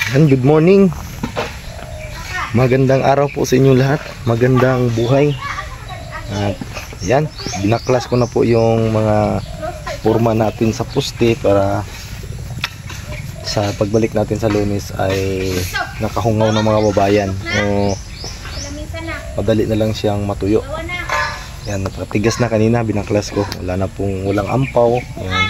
Good morning. Magandang araw po sa inyo lahat. Magandang buhay. At yan, binaklas ko na po yung mga forma natin sa poste para sa pagbalik natin sa Lunes ay nakahungaw ng mga babayan. O madali na lang siyang matuyo. Yan, nakatigas na kanina, binaklas ko. Walang ampaw. Yan.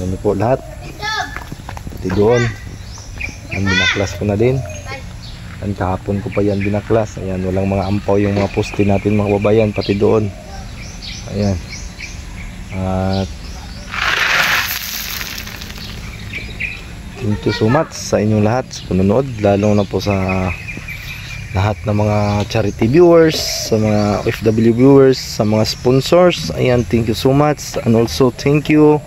Yan po lahat. Pati doon. Yan, binaklas ko na din. Yan, kahapon ko pa yan binaklas. Ayan, walang mga ampaw yung mga poste natin mga babayan, pati doon. Ayan. At thank you so much sa inyong lahat sa panonood, lalo na po sa lahat ng mga charity viewers, sa mga OFW viewers, sa mga sponsors. Ayan, thank you so much. And also thank you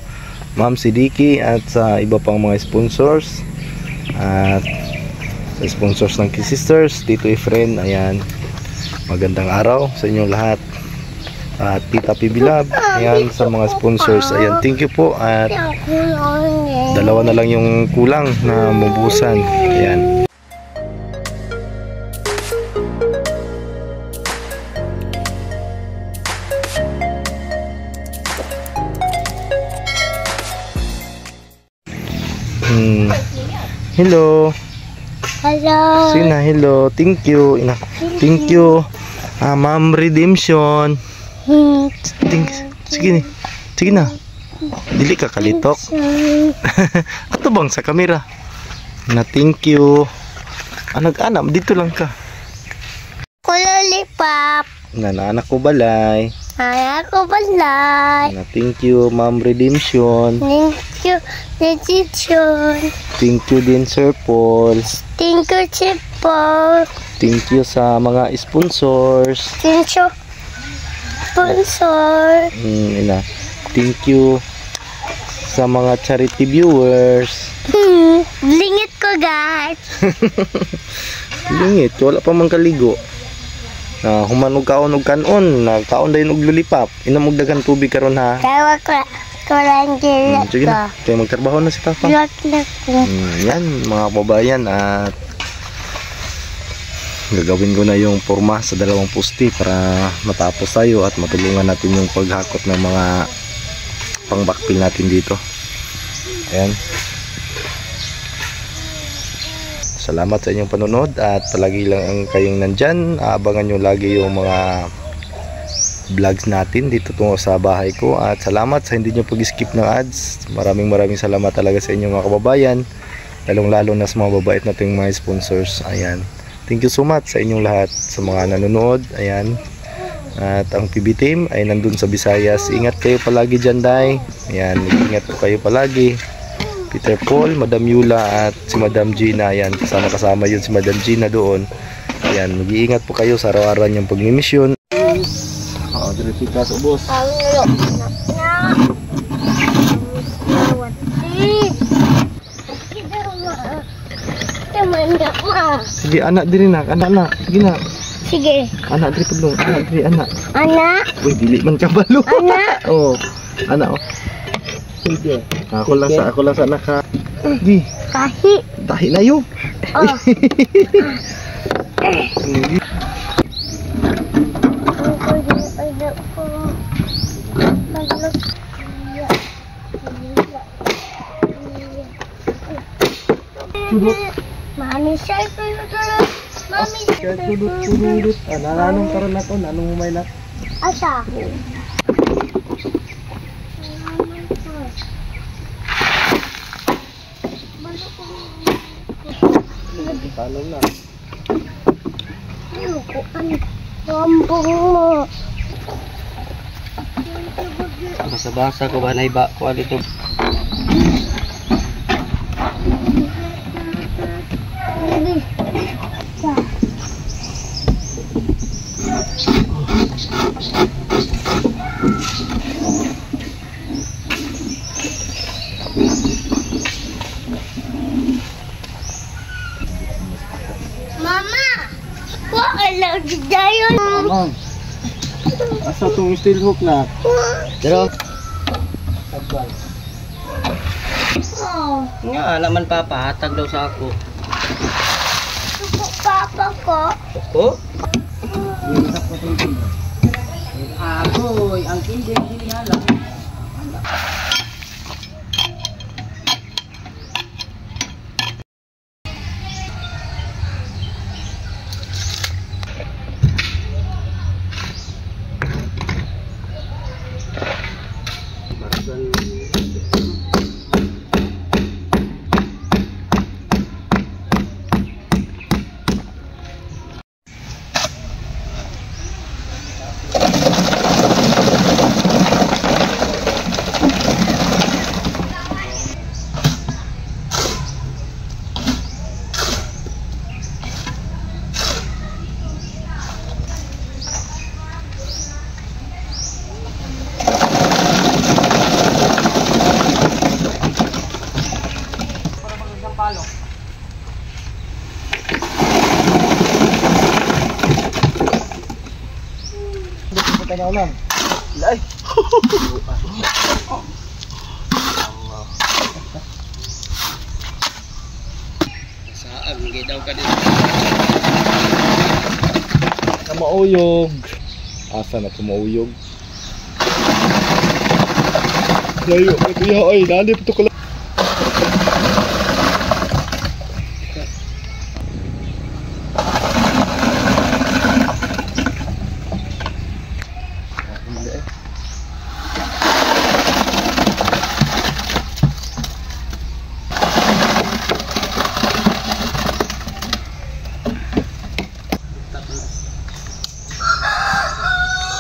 Ma'am Sidiki at sa iba pang mga sponsors. At sa sponsors ng Kisisters, Tito Efren. Ayan, magandang araw sa inyong lahat. At Tita Pibilab, ayan, sa mga sponsors. Ayan, thank you po. At dalawa na lang yung kulang na mabusan. Ayan. Hello. Hello. Sina, hello. Thank you. Ina. Thank you. Ma'am Redemption. Sige ni. Sige na. Dili ka kalitok. Ato bang sa kamera? Na thank you. Nag-anak dito lang ka. Kulolipap. Anak ko balay. Anak ko balay. Na thank you Ma'am Redemption. Thank you, Redemption. Thank you din Sir Paul. Thank you, Chipol. Thank you sa mga sponsors. Thank you, sponsor. Ina. Thank you sa mga charity viewers. Lingit ko, guys. Lingit, wala pa man kaligo. Humanog kaon og kanon, nagkaon dayon og lulipap. Inamog daghang tubig karon ha. Tawa ko lang dila ko. Sige na, tayo magtrabaho na si Papa. Yan mga kababayan, at gagawin ko na yung forma sa dalawang poste para matapos tayo at matulungan natin yung paghakot ng mga pang-backfill natin dito. Ayan. Salamat sa inyong panonood at palagi lang kayong nandyan. Abangan nyo lagi yung mga vlogs natin dito tungo sa bahay ko. At salamat sa hindi nyo pag-skip ng ads. Maraming salamat talaga sa inyong mga kababayan. Lalong-lalo na sa mga babait nating mga sponsors. Ayan. Thank you so much sa inyong lahat sa mga nanonood. Ayan. At ang PB team ay nandun sa Visayas. Ingat kayo palagi dyan, Day. Ayan. Ingat po kayo palagi. Peter Paul, Madam Yula at si Madam Gina. Ayan, kasama yun si Madam Gina doon. Ayan, mag-iingat po kayo sa araw-araw niyang pagmimisyon. Diretso ka sa ubos. Sige, anak diri na, anak. Sige na. Sige. Anak diri pedulong, anak diri, anak. Anak. Uy, dili man ka balo. Anak. Oh, anak oh. Sige. Ako lang sa naka. Di. Tahi na yo. Oh. Mami siya Mami siya Tudut. Nananong karon ako, nanong umay na. Asa? Tanong na. Rambong mo. Basa-basa ko ba na iba ko dito. Mama, wala dayon. Ma'am. Asa tong steel hook na? Pero Oh, Nga, naman papa, hatag daw sa ako. suko papa ko. Ako? Agoy, ang tindi niya lang. Ulan. Ay. Saan, hindi daw ka din. Na mauyog. Asa na kumauyog? Layo, kaya ay, nani pa to ko lang.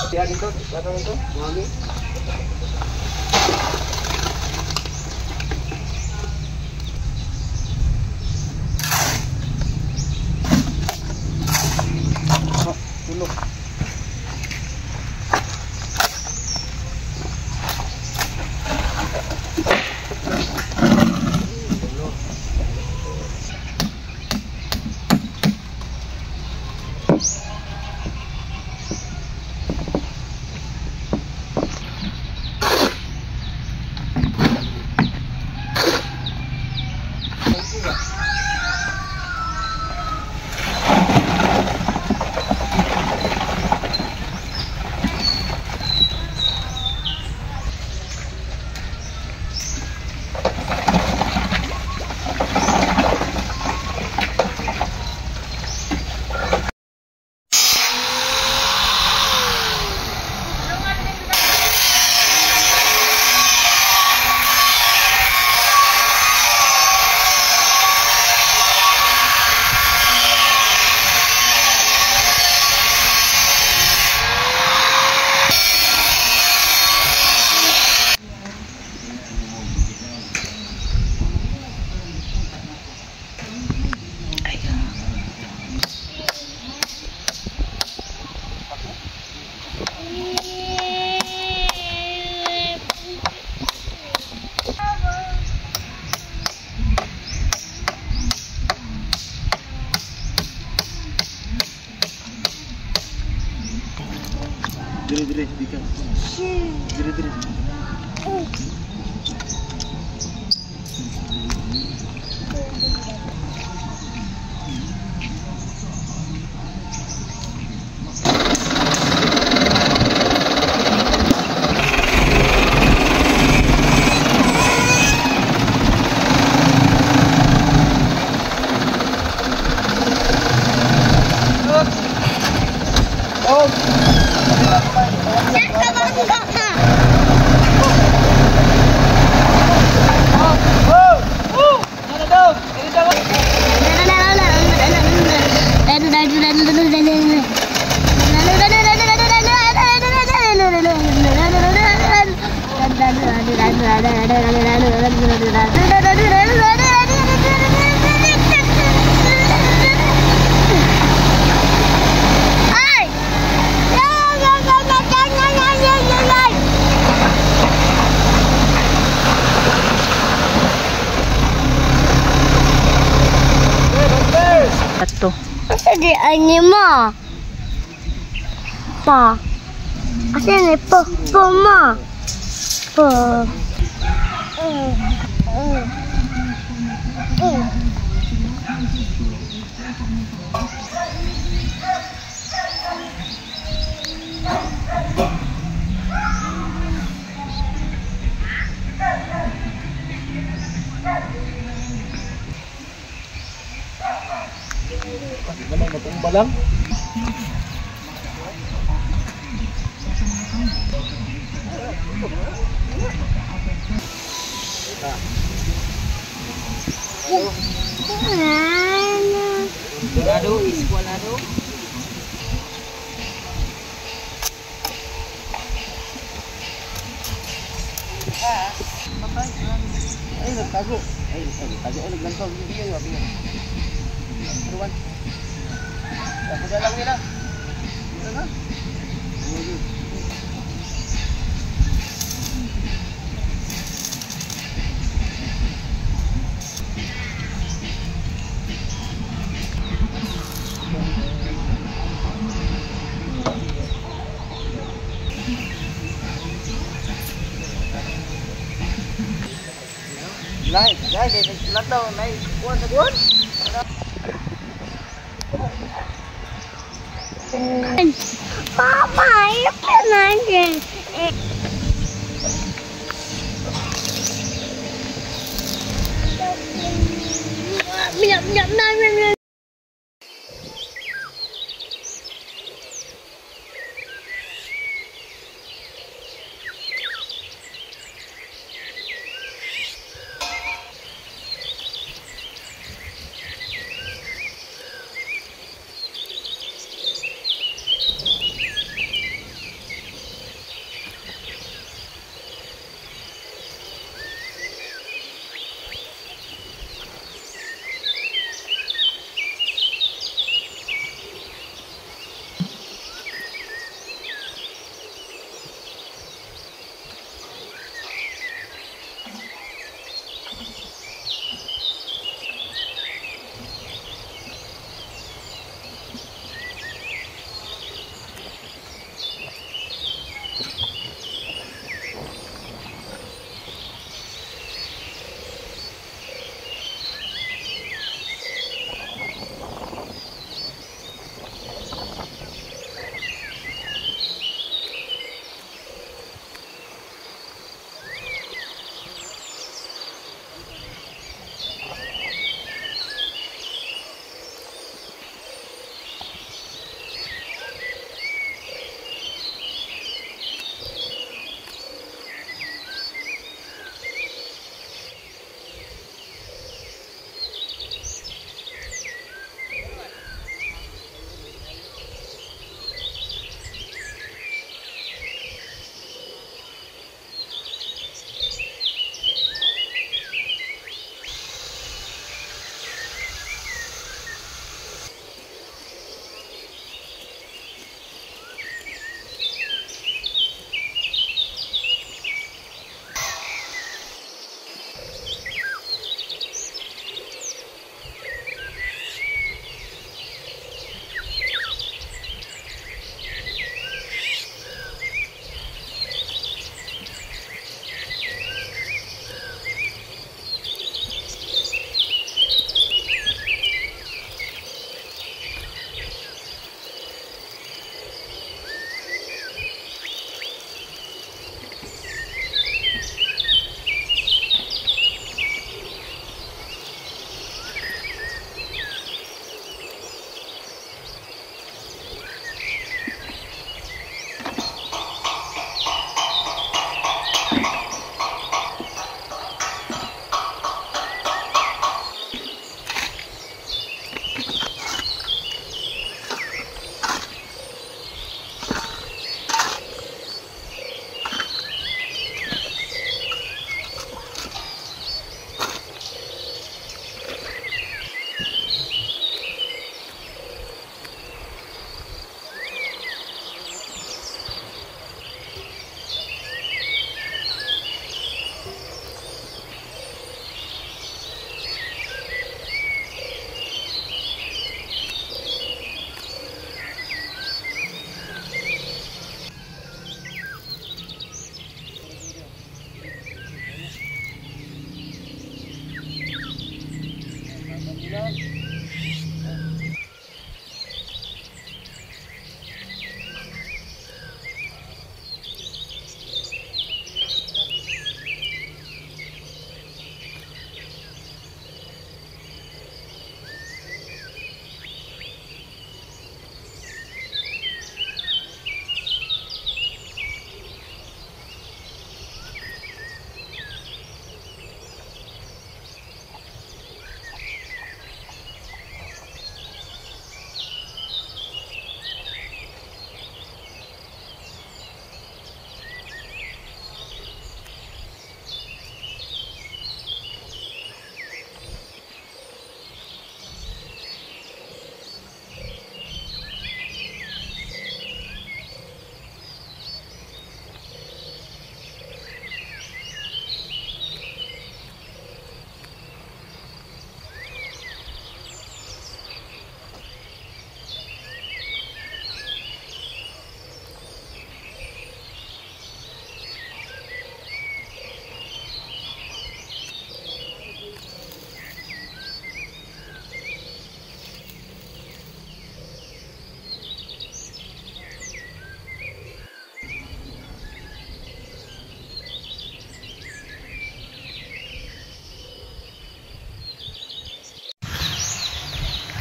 Siya dito, latang ito, mami. Tulog. Dire-dire, bikan. Dire-dire. Ito. Kasi anima. Pa. Kasi ni po mo. Po. Natumba lang. Iskwalado, iskwalado. Ay, nagtago. Ay, nagtago. Ay, naglantaw. Hindi yun, wabi yun. Ruwan. Ako na lang nila. Ito na. Lai, lantaw, may kuwan sa kuwan. Papa, you can get it. Nhậm nhậm nhậm.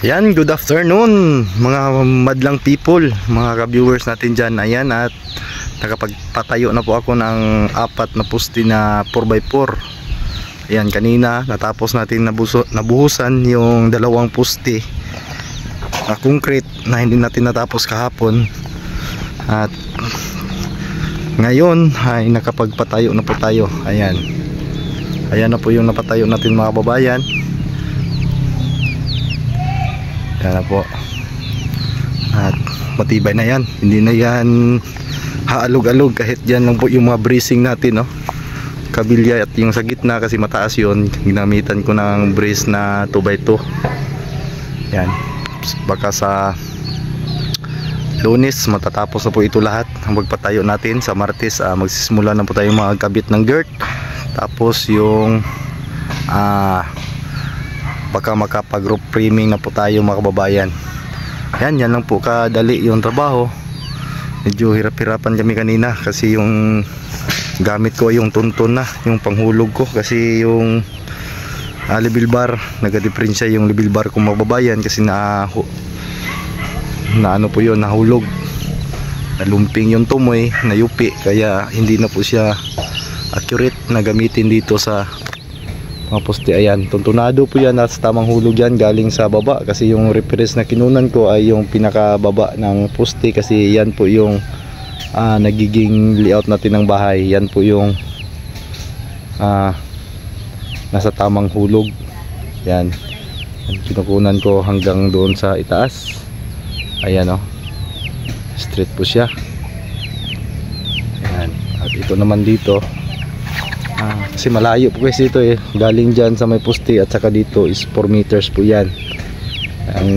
Yan, good afternoon mga madlang people, mga ka-viewers natin dyan. Ayan, at nakapagpatayo na po ako ng 4 na poste na 4x4. Ayan, kanina natapos natin nabuhusan yung 2 poste na concrete na hindi natin natapos kahapon. At ngayon ay nakapagpatayo na po tayo. Ayan, ayan na po yung napatayo natin mga kababayan. Yan na po. At matibay na yan. Hindi na yan haalog-alog kahit dyan lang po yung mga bracing natin, no? Kabilya at yung sa gitna kasi mataas yun, ginamitan ko ng brace na 2x2. Yan. Baka sa Lunes matatapos na po ito lahat ang magpatayo natin. Sa Martes magsisimula na po tayo magkabit ng dirt. Tapos yung baka makapag-roof framing na po tayo mga kababayan. Yan lang po kadali yung trabaho. Medyo hirap-hirapan kami kanina kasi yung gamit ko yung tunton na, yung panghulog ko kasi yung level bar, nagadiferensya yung level bar ko mga kababayan kasi na ano po yun, nahulog, nalumping yung tumoy, nayupi, kaya hindi na po siya accurate na gamitin dito sa mga poste. Ayan, tuntunado po yan at tamang hulog yan galing sa baba kasi yung reference na kinunan ko ay yung pinakababa ng poste kasi yan po yung nagiging layout natin ng bahay. Yan po yung nasa tamang hulog. Yan, kinukunan ko hanggang doon sa itaas. Ayan, oh, straight po siya. Ayan, at ito naman dito kasi malayo po kasi ito galing dyan sa may poste at saka dito is 4 meters po yan ang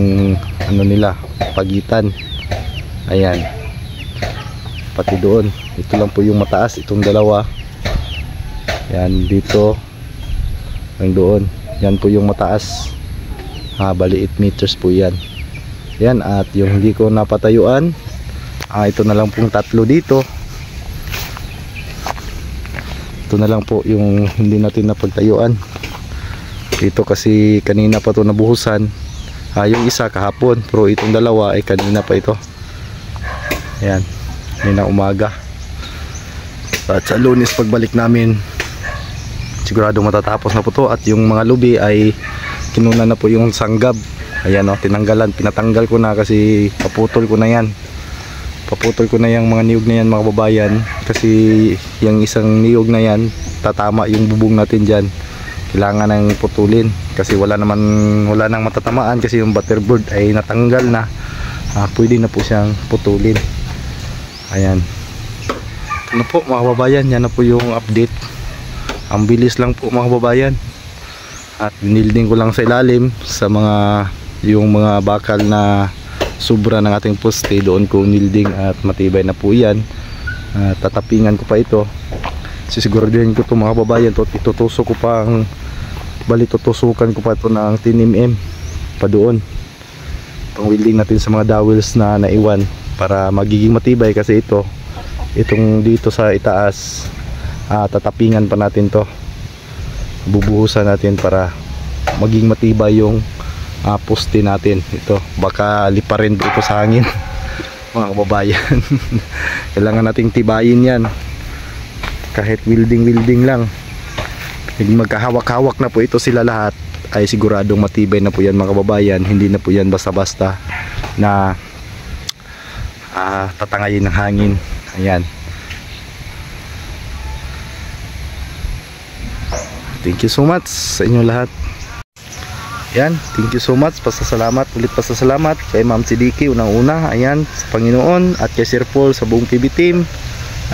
ano nila, pagitan. Ayan, pati doon, ito lang po yung mataas, itong dalawa. Yan, dito hanggang doon, yan po yung mataas. Bali 8 meters po yan. Yan, at yung hindi ko napatayuan, ito na lang pong 3 dito. Ito na lang po yung hindi natin napagtayuan dito kasi kanina pa to nabuhusan. Yung isa kahapon, pero itong dalawa ay kanina pa ito. Ayan, kanina umaga. At sa Lunes pagbalik namin sigurado matatapos na po to. At yung mga lubi ay kinuna na po yung sanggab. Ayan, tinanggalan, pinatanggal ko na kasi paputol ko na yan. Paputol ko na yung mga niyog na yan mga kababayan kasi yung isang niyog na yan tatama yung bubong natin dyan, kailangan nang putulin kasi wala nang matatamaan kasi yung butterboard ay natanggal na. Pwede na po siyang putulin. Ayan, ano po mga kababayan, yan na po yung update. Ang bilis lang po mga kababayan. At binilding ko lang sa ilalim sa yung mga bakal na sobra ng ating poste, doon ko nilding at matibay na po yan. Tatapingan ko pa ito, sisiguraduhin ko ito mga kababayan. Itutusok ko pa tutusukan ko pa ito ng 10mm pa doon, pang welding natin sa mga dowels na naiwan para magiging matibay kasi itong dito sa itaas tatapingan pa natin to, bubuhusan natin para maging matibay yung poste natin. Ito baka liparin po ito sa hangin mga kababayan. Kailangan nating tibayin yan kahit welding lang. Magkahawak-hawak na po ito sila lahat ay siguradong matibay na po yan mga kababayan. Hindi na po yan basta-basta na tatangayin ng hangin. Ayan, thank you so much sa inyo lahat. Yan, thank you so much. Pasasalamat kay Ma'am Sidiki unang-una, ayan, sa Panginoon, at kay Sir Paul sa buong PB team.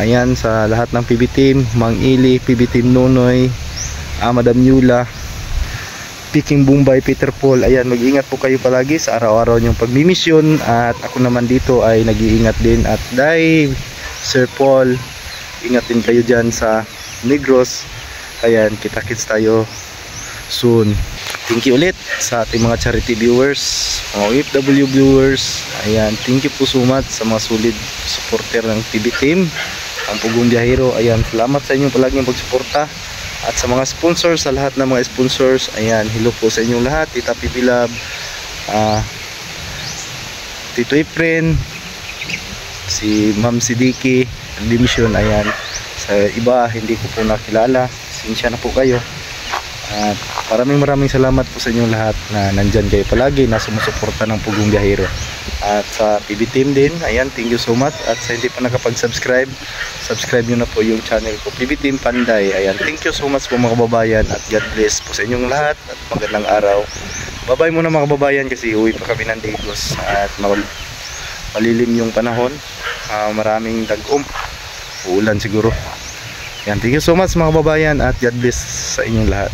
Ayan, sa lahat ng PB team, Mang Ili, PB team Nonoy, Madam Yula, Peking Bombay, Peter Paul. Ayan, mag-iingat po kayo palagi sa araw-araw niyong pagmimisyon. At ako naman dito ay nag-iingat din. At Dave, Sir Paul, ingat din kayo dyan sa Negros. Ayan, kita-kits tayo soon. Thank you ulit sa ating mga charity viewers, mga OFW viewers. Ayan, thank you po so much sa mga solid supporter ng PB team, ang Pugong Biyahero. Ayan, salamat sa inyong palaging pagsuporta. At sa mga sponsors, sa lahat ng mga sponsors, ayan, hello po sa inyong lahat. Tita PB Love, Tito Efren, si Ma'am Sidiki, Dimission, ayan. Sa iba, hindi ko po nakilala. Sinsya na po kayo. At maraming salamat po sa inyong lahat na nandyan kayo palagi na sumusuporta ng Pugong Biyahero. At sa PB Team din, ayan, thank you so much. At sa hindi pa nakapag-subscribe, subscribe nyo na po yung channel ko, PB Team Panday. Ayan, thank you so much po mga kababayan at God bless po sa inyong lahat at magandang araw. Bye-bye muna mga kababayan kasi uwi pa kami ng Digos at malilim yung panahon. Maraming tag-um, uulan siguro. Ayan, thank you so much mga kababayan at God bless sa inyong lahat.